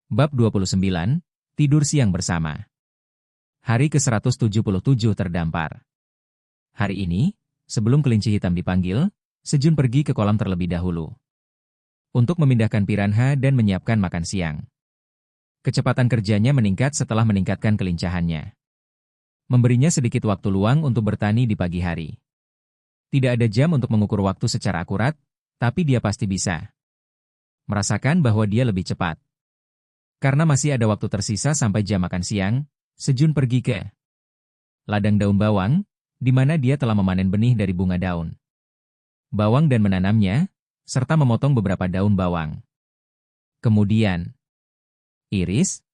Bab 29, Tidur Siang Bersama. Hari ke-177 terdampar. Hari ini, sebelum kelinci hitam dipanggil, Sejun pergi ke kolam terlebih dahulu untuk memindahkan piranha dan menyiapkan makan siang. Kecepatan kerjanya meningkat setelah meningkatkan kelincahannya. Memberinya sedikit waktu luang untuk bertani di pagi hari. Tidak ada jam untuk mengukur waktu secara akurat, tapi dia pasti bisa merasakan bahwa dia lebih cepat. Karena masih ada waktu tersisa sampai jam makan siang, Sejun pergi ke ladang daun bawang, di mana dia telah memanen benih dari bunga daun bawang dan menanamnya, serta memotong beberapa daun bawang. Kemudian, iris.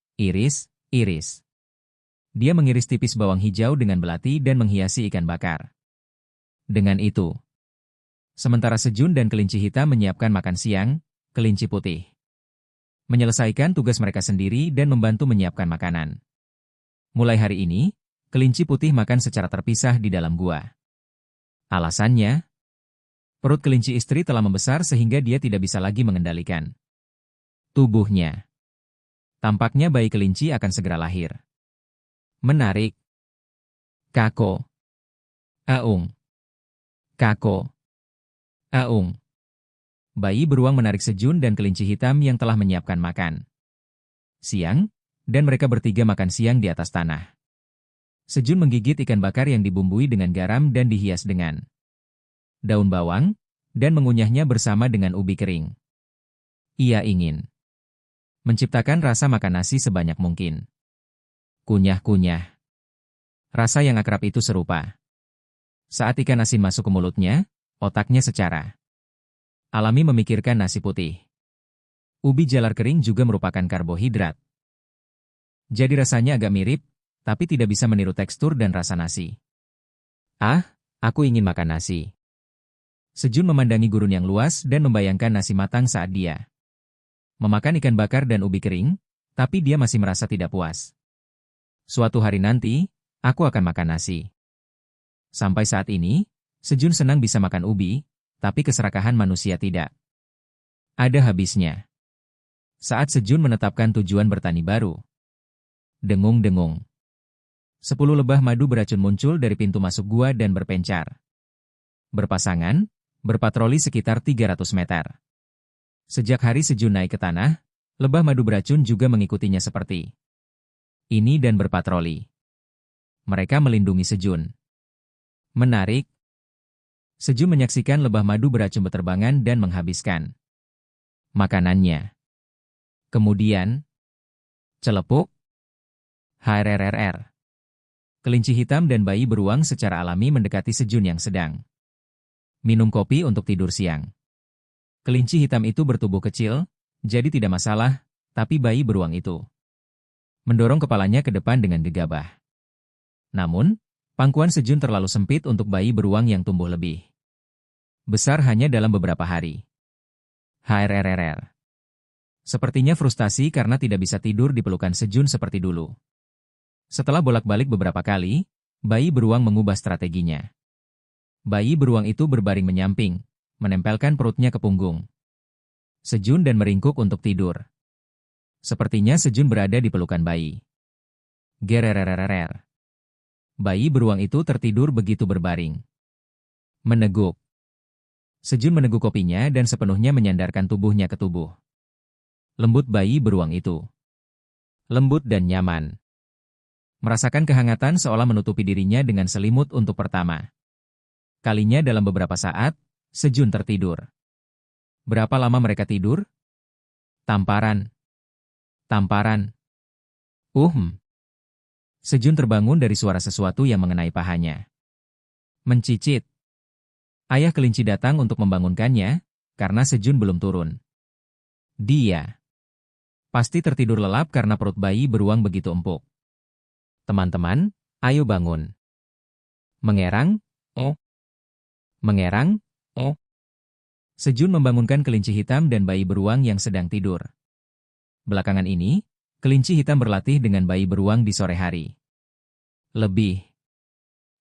Dia mengiris tipis bawang hijau dengan belati dan menghiasi ikan bakar. Dengan itu, sementara Sejun dan kelinci hitam menyiapkan makan siang, kelinci putih menyelesaikan tugas mereka sendiri dan membantu menyiapkan makanan. Mulai hari ini, kelinci putih makan secara terpisah di dalam gua. Alasannya, perut kelinci istri telah membesar sehingga dia tidak bisa lagi mengendalikan tubuhnya. Tampaknya bayi kelinci akan segera lahir. Menarik. Kako. Aung. Kako. Aung. Bayi beruang menarik Sejun dan kelinci hitam yang telah menyiapkan makan siang, dan mereka bertiga makan siang di atas tanah. Sejun menggigit ikan bakar yang dibumbui dengan garam dan dihias dengan daun bawang, dan mengunyahnya bersama dengan ubi kering. Ia ingin menciptakan rasa makan nasi sebanyak mungkin. Kunyah-kunyah. Rasa yang akrab itu serupa. Saat ikan asin masuk ke mulutnya, otaknya secara alami memikirkan nasi putih. Ubi jalar kering juga merupakan karbohidrat. Jadi rasanya agak mirip, tapi tidak bisa meniru tekstur dan rasa nasi. Ah, aku ingin makan nasi. Sejun memandangi gurun yang luas dan membayangkan nasi matang saat dia memakan ikan bakar dan ubi kering, tapi dia masih merasa tidak puas. Suatu hari nanti, aku akan makan nasi. Sampai saat ini, Sejun senang bisa makan ubi, tapi keserakahan manusia tidak ada habisnya. Saat Sejun menetapkan tujuan bertani baru. Dengung-dengung. 10 lebah madu beracun muncul dari pintu masuk gua dan berpencar. Berpasangan, berpatroli sekitar 300 meter. Sejak hari Sejun naik ke tanah, lebah madu beracun juga mengikutinya seperti ini dan berpatroli. Mereka melindungi Sejun. Menarik. Sejun menyaksikan lebah madu beracun berterbangan dan menghabiskan makanannya. Kemudian, celepuk. HRRR. Kelinci hitam dan bayi beruang secara alami mendekati Sejun yang sedang minum kopi untuk tidur siang. Kelinci hitam itu bertubuh kecil, jadi tidak masalah, tapi bayi beruang itu mendorong kepalanya ke depan dengan gegabah. Namun, pangkuan Sejun terlalu sempit untuk bayi beruang yang tumbuh lebih besar hanya dalam beberapa hari. HRRR. Sepertinya frustasi karena tidak bisa tidur di pelukan Sejun seperti dulu. Setelah bolak-balik beberapa kali, bayi beruang mengubah strateginya. Bayi beruang itu berbaring menyamping, menempelkan perutnya ke punggung Sejun dan meringkuk untuk tidur. Sepertinya Sejun berada di pelukan bayi. Gerererererer. Bayi beruang itu tertidur begitu berbaring. Meneguk. Sejun meneguk kopinya dan sepenuhnya menyandarkan tubuhnya ke tubuh lembut bayi beruang itu. Lembut dan nyaman. Merasakan kehangatan seolah menutupi dirinya dengan selimut untuk pertama kalinya dalam beberapa saat, Sejun tertidur. Berapa lama mereka tidur? Tamparan. Tamparan. Sejun terbangun dari suara sesuatu yang mengenai pahanya. Mencicit. Ayah kelinci datang untuk membangunkannya, karena Sejun belum turun. Dia pasti tertidur lelap karena perut bayi beruang begitu empuk. Teman-teman, ayo bangun. Mengerang, oh. Mengerang, oh. Sejun membangunkan kelinci hitam dan bayi beruang yang sedang tidur. Belakangan ini, kelinci hitam berlatih dengan bayi beruang di sore hari. Lebih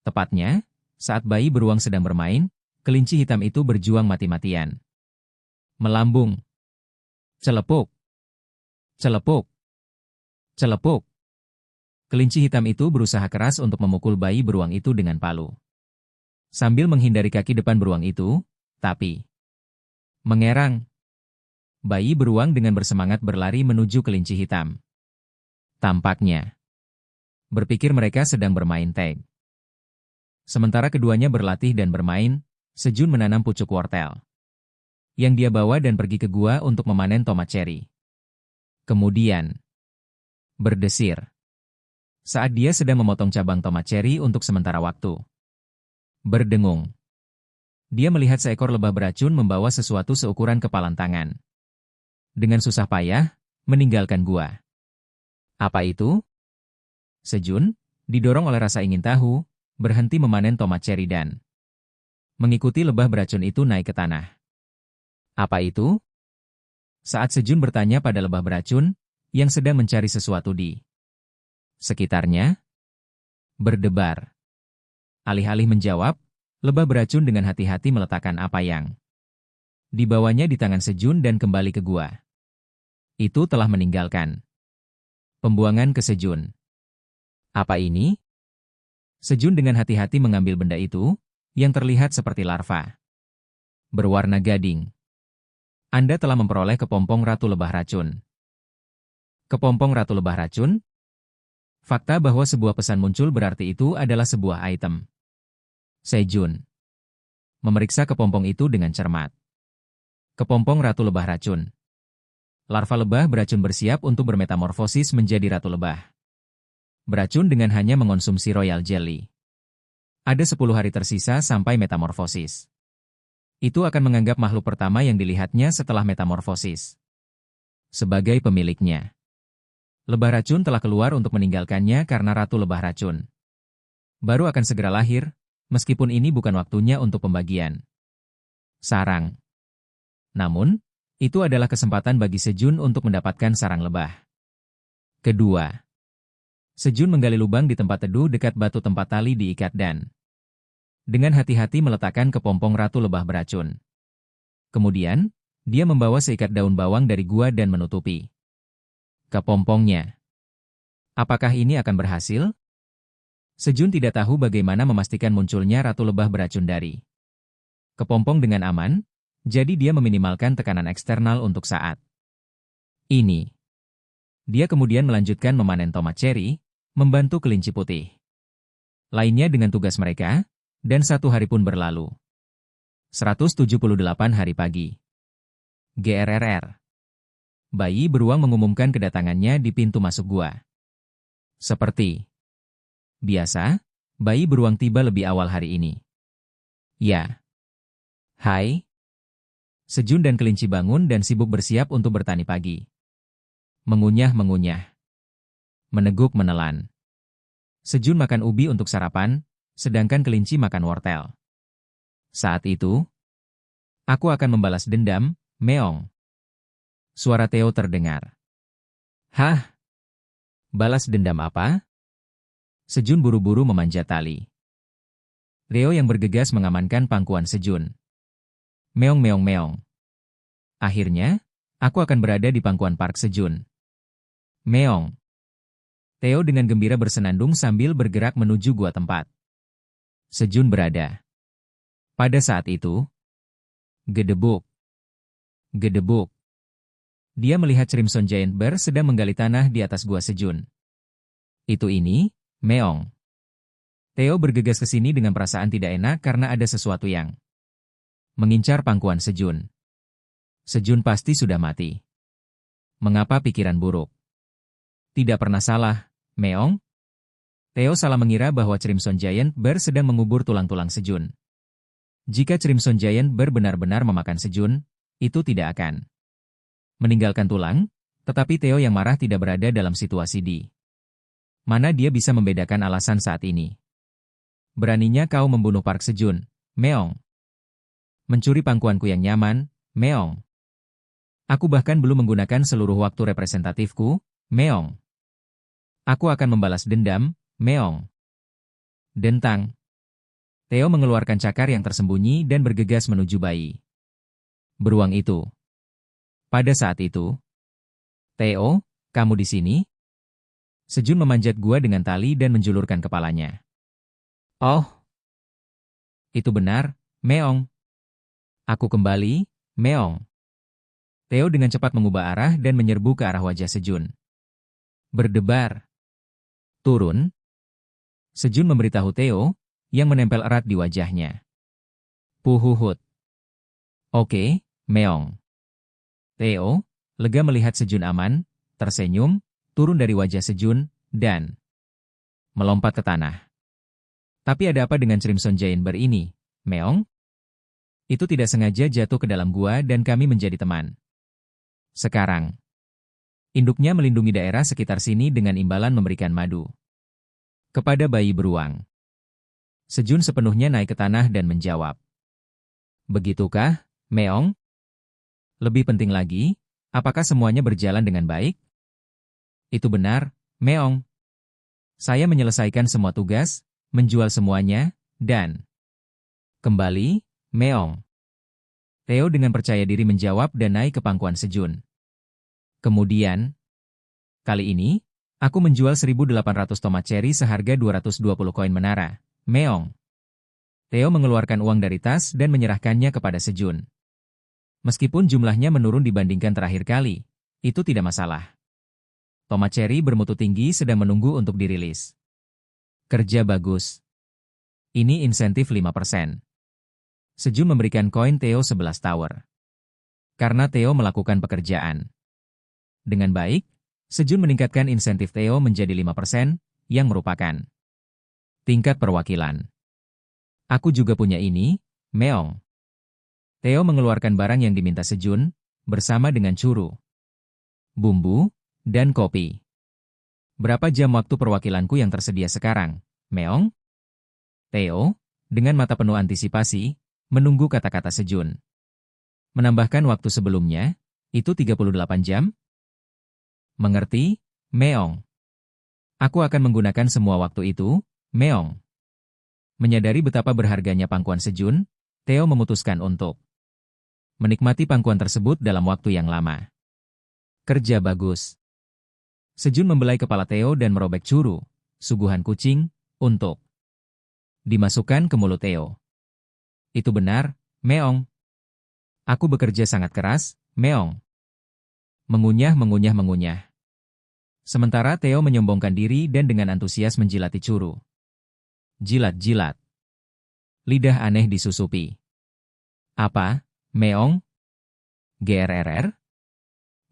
tepatnya, saat bayi beruang sedang bermain, kelinci hitam itu berjuang mati-matian. Melambung. Celepuk. Celepuk. Celepuk. Kelinci hitam itu berusaha keras untuk memukul bayi beruang itu dengan palu. Sambil menghindari kaki depan beruang itu, tapi mengerang. Bayi beruang dengan bersemangat berlari menuju kelinci hitam. Tampaknya berpikir mereka sedang bermain tag. Sementara keduanya berlatih dan bermain, Sejun menanam pucuk wortel yang dia bawa dan pergi ke gua untuk memanen tomat ceri. Kemudian berdesir saat dia sedang memotong cabang tomat ceri untuk sementara waktu. Berdengung. Dia melihat seekor lebah beracun membawa sesuatu seukuran kepalan tangan. Dengan susah payah, meninggalkan gua. Apa itu? Sejun, didorong oleh rasa ingin tahu, berhenti memanen tomat ceri dan mengikuti lebah beracun itu naik ke tanah. Apa itu? Saat Sejun bertanya pada lebah beracun, yang sedang mencari sesuatu di sekitarnya, berdebar. Alih-alih menjawab, lebah beracun dengan hati-hati meletakkan apa yang dibawanya di tangan Sejun dan kembali ke gua. Itu telah meninggalkan pembuangan ke Sejun. Apa ini? Sejun dengan hati-hati mengambil benda itu, yang terlihat seperti larva berwarna gading. Anda telah memperoleh kepompong Ratu Lebah Racun. Kepompong Ratu Lebah Racun? Fakta bahwa sebuah pesan muncul berarti itu adalah sebuah item. Sejun memeriksa kepompong itu dengan cermat. Kepompong Ratu Lebah Racun. Larva lebah beracun bersiap untuk bermetamorfosis menjadi ratu lebah. Beracun dengan hanya mengonsumsi royal jelly. Ada 10 hari tersisa sampai metamorfosis. Itu akan menganggap makhluk pertama yang dilihatnya setelah metamorfosis sebagai pemiliknya. Lebah racun telah keluar untuk meninggalkannya karena ratu lebah racun baru akan segera lahir, meskipun ini bukan waktunya untuk pembagian sarang. Namun, itu adalah kesempatan bagi Sejun untuk mendapatkan sarang lebah. Kedua, Sejun menggali lubang di tempat teduh dekat batu tempat tali diikat dan dengan hati-hati meletakkan kepompong ratu lebah beracun. Kemudian, dia membawa seikat daun bawang dari gua dan menutupi kepompongnya. Apakah ini akan berhasil? Sejun tidak tahu bagaimana memastikan munculnya ratu lebah beracun dari kepompong dengan aman, jadi dia meminimalkan tekanan eksternal untuk saat ini. Dia kemudian melanjutkan memanen tomat ceri, membantu kelinci putih lainnya dengan tugas mereka, dan 1 hari pun berlalu. 178 hari pagi. GRRR. Bayi beruang mengumumkan kedatangannya di pintu masuk gua. Seperti biasa, bayi beruang tiba lebih awal hari ini. Ya. Hai. Sejun dan kelinci bangun dan sibuk bersiap untuk bertani pagi. Mengunyah-mengunyah. Meneguk menelan. Sejun makan ubi untuk sarapan, sedangkan kelinci makan wortel. Saat itu, aku akan membalas dendam, meong. Suara Theo terdengar. Hah? Balas dendam apa? Sejun buru-buru memanjat tali. Theo yang bergegas mengamankan pangkuan Sejun. Meong-meong-meong. Akhirnya, aku akan berada di pangkuan Park Sejun. Meong. Theo dengan gembira bersenandung sambil bergerak menuju gua tempat Sejun berada. Pada saat itu, gedebuk. Gedebuk. Dia melihat Crimson Giant Bear sedang menggali tanah di atas gua Sejun. Itu ini, meong. Theo bergegas ke sini dengan perasaan tidak enak karena ada sesuatu yang mengincar pangkuan Sejun. Sejun pasti sudah mati. Mengapa pikiran buruk? Tidak pernah salah, meong. Theo salah mengira bahwa Crimson Giant Bear sedang mengubur tulang-tulang Sejun. Jika Crimson Giant Bear benar-benar memakan Sejun, itu tidak akan meninggalkan tulang, tetapi Theo yang marah tidak berada dalam situasi di mana dia bisa membedakan alasan saat ini. Beraninya kau membunuh Park Sejun, meong. Mencuri pangkuanku yang nyaman, meong. Aku bahkan belum menggunakan seluruh waktu representatifku, meong. Aku akan membalas dendam, meong. Dentang. Theo mengeluarkan cakar yang tersembunyi dan bergegas menuju bayi beruang itu. Pada saat itu, Theo, kamu di sini? Sejun memanjat gua dengan tali dan menjulurkan kepalanya. Oh, itu benar, Meong. Aku kembali, Meong. Theo dengan cepat mengubah arah dan menyerbu ke arah wajah Sejun. Berdebar. Turun. Sejun memberitahu Theo, yang menempel erat di wajahnya. Puhuhut. Oke, Meong. Theo, lega melihat Sejun aman, tersenyum, turun dari wajah Sejun, dan melompat ke tanah. Tapi ada apa dengan Crimson Giant Bear ini, Meong? Itu tidak sengaja jatuh ke dalam gua dan kami menjadi teman. Sekarang, induknya melindungi daerah sekitar sini dengan imbalan memberikan madu kepada bayi beruang. Sejun sepenuhnya naik ke tanah dan menjawab. Begitukah, Meong? Lebih penting lagi, apakah semuanya berjalan dengan baik? Itu benar, Meong. Saya menyelesaikan semua tugas, menjual semuanya, dan kembali, Meong. Theo dengan percaya diri menjawab dan naik ke pangkuan Sejun. Kemudian, kali ini, aku menjual 1.800 tomat cherry seharga 220 koin menara, Meong. Theo mengeluarkan uang dari tas dan menyerahkannya kepada Sejun. Meskipun jumlahnya menurun dibandingkan terakhir kali, itu tidak masalah. Tomat cherry bermutu tinggi sedang menunggu untuk dirilis. Kerja bagus. Ini insentif 5%. Sejun memberikan koin Theo 11 tower. Karena Theo melakukan pekerjaan dengan baik, Sejun meningkatkan insentif Theo menjadi 5%, yang merupakan tingkat perwakilan. Aku juga punya ini, Meong. Theo mengeluarkan barang yang diminta Sejun, bersama dengan curu, bumbu, dan kopi. Berapa jam waktu perwakilanku yang tersedia sekarang, Meong? Theo, dengan mata penuh antisipasi, menunggu kata-kata Sejun. Menambahkan waktu sebelumnya, itu 38 jam? Mengerti, Meong? Aku akan menggunakan semua waktu itu, Meong. Menyadari betapa berharganya pangkuan Sejun, Theo memutuskan untuk menikmati pangkuan tersebut dalam waktu yang lama. Kerja bagus. Sejun membelai kepala Theo dan merobek curu, suguhan kucing, untuk dimasukkan ke mulut Theo. Itu benar, Meong. Aku bekerja sangat keras, Meong. Mengunyah. Sementara Theo menyombongkan diri dan dengan antusias menjilati curu. Jilat-jilat. Lidah aneh disusupi. Apa, Meong? GRRR?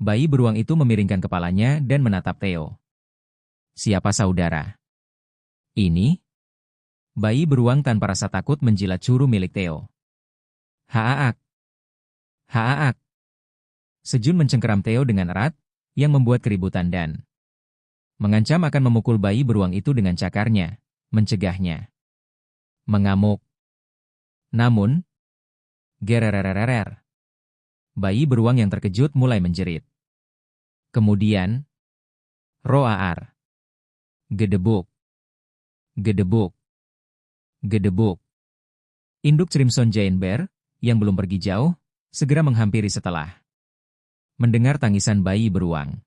Bayi beruang itu memiringkan kepalanya dan menatap Theo. Siapa saudara? Ini? Bayi beruang tanpa rasa takut menjilat curu milik Theo. Haaak. Haaak. Sejun mencengkeram Theo dengan erat, yang membuat keributan dan mengancam akan memukul bayi beruang itu dengan cakarnya, mencegahnya mengamuk. Namun, gererererer. Bayi beruang yang terkejut mulai menjerit. Kemudian, roar. Gedebuk. Gedebuk. Gedebuk. Induk Crimson Giant Bear, yang belum pergi jauh, segera menghampiri setelah mendengar tangisan bayi beruang.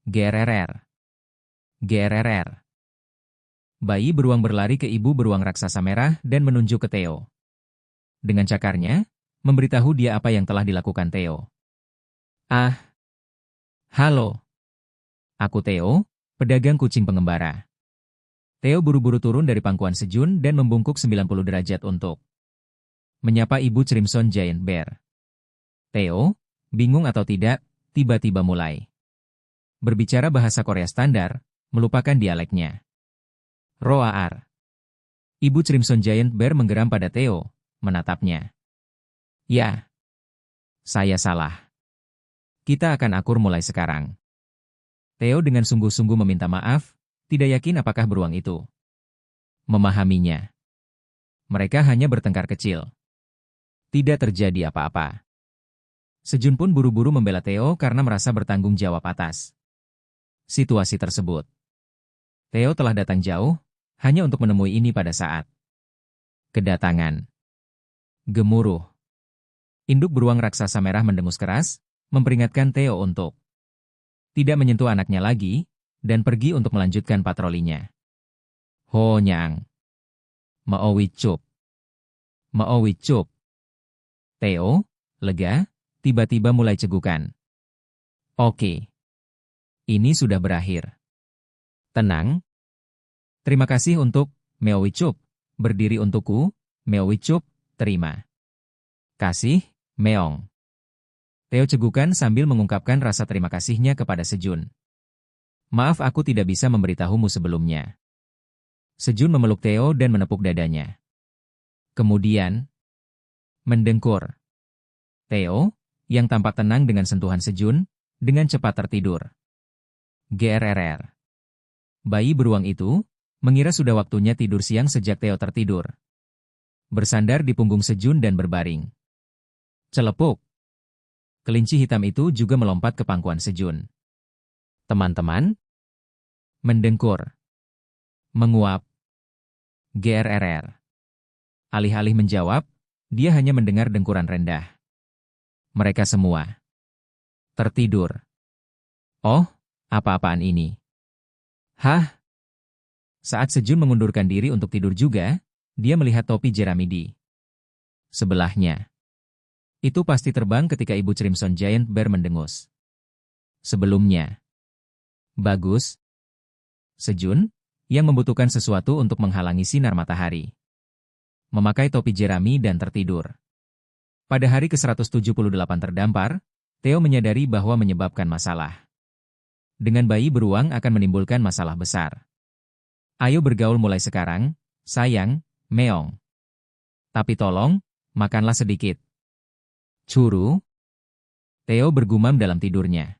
GRRR. GRRR. Bayi beruang berlari ke ibu beruang raksasa merah dan menunjuk ke Theo. Dengan cakarnya, memberitahu dia apa yang telah dilakukan Theo. Ah. Halo. Aku Theo, pedagang kucing pengembara. Theo buru-buru turun dari pangkuan Sejun dan membungkuk 90 derajat untuk menyapa ibu Crimson Giant Bear. Theo, bingung atau tidak, tiba-tiba mulai berbicara bahasa Korea standar, melupakan dialeknya. Roar. Ibu Crimson Giant Bear menggeram pada Theo, menatapnya. Ya. Saya salah. Kita akan akur mulai sekarang. Theo dengan sungguh-sungguh meminta maaf, tidak yakin apakah beruang itu memahaminya. Mereka hanya bertengkar kecil. Tidak terjadi apa-apa. Sejun pun buru-buru membela Theo karena merasa bertanggung jawab atas situasi tersebut. Theo telah datang jauh, hanya untuk menemui ini pada saat kedatangan. Gemuruh. Induk beruang raksasa merah mendengus keras, memperingatkan Theo untuk tidak menyentuh anaknya lagi, dan pergi untuk melanjutkan patrolinya. Ho Nyang. Maowi Cup. Maowi Cup. Theo, lega, tiba-tiba mulai cegukan. Oke. Ini sudah berakhir. Tenang. Terima kasih untuk Maowi Cup. Berdiri untukku, Maowi Cup, terima. Kasih, Meong. Theo cegukan sambil mengungkapkan rasa terima kasihnya kepada Sejun. Maaf aku tidak bisa memberitahumu sebelumnya. Sejun memeluk Theo dan menepuk dadanya. Kemudian, mendengkur. Theo, yang tampak tenang dengan sentuhan Sejun, dengan cepat tertidur. GRRR. Bayi beruang itu, mengira sudah waktunya tidur siang sejak Theo tertidur. Bersandar di punggung Sejun dan berbaring. Celepuk. Kelinci hitam itu juga melompat ke pangkuan Sejun. Teman-teman? Mendengkur. Menguap. GRRR. Alih-alih menjawab, dia hanya mendengar dengkuran rendah. Mereka semua tertidur. Oh, apa-apaan ini? Hah? Saat Sejun mengundurkan diri untuk tidur juga, dia melihat topi Jeremy di sebelahnya. Itu pasti terbang ketika Ibu Crimson Giant Bear mendengus. Sebelumnya. Bagus. Sejun, yang membutuhkan sesuatu untuk menghalangi sinar matahari. Memakai topi jerami dan tertidur. Pada hari ke-178 terdampar, Theo menyadari bahwa menyebabkan masalah. Dengan bayi beruang akan menimbulkan masalah besar. Ayo bergaul mulai sekarang, sayang, Meong. Tapi tolong, makanlah sedikit. Curu. Theo bergumam dalam tidurnya.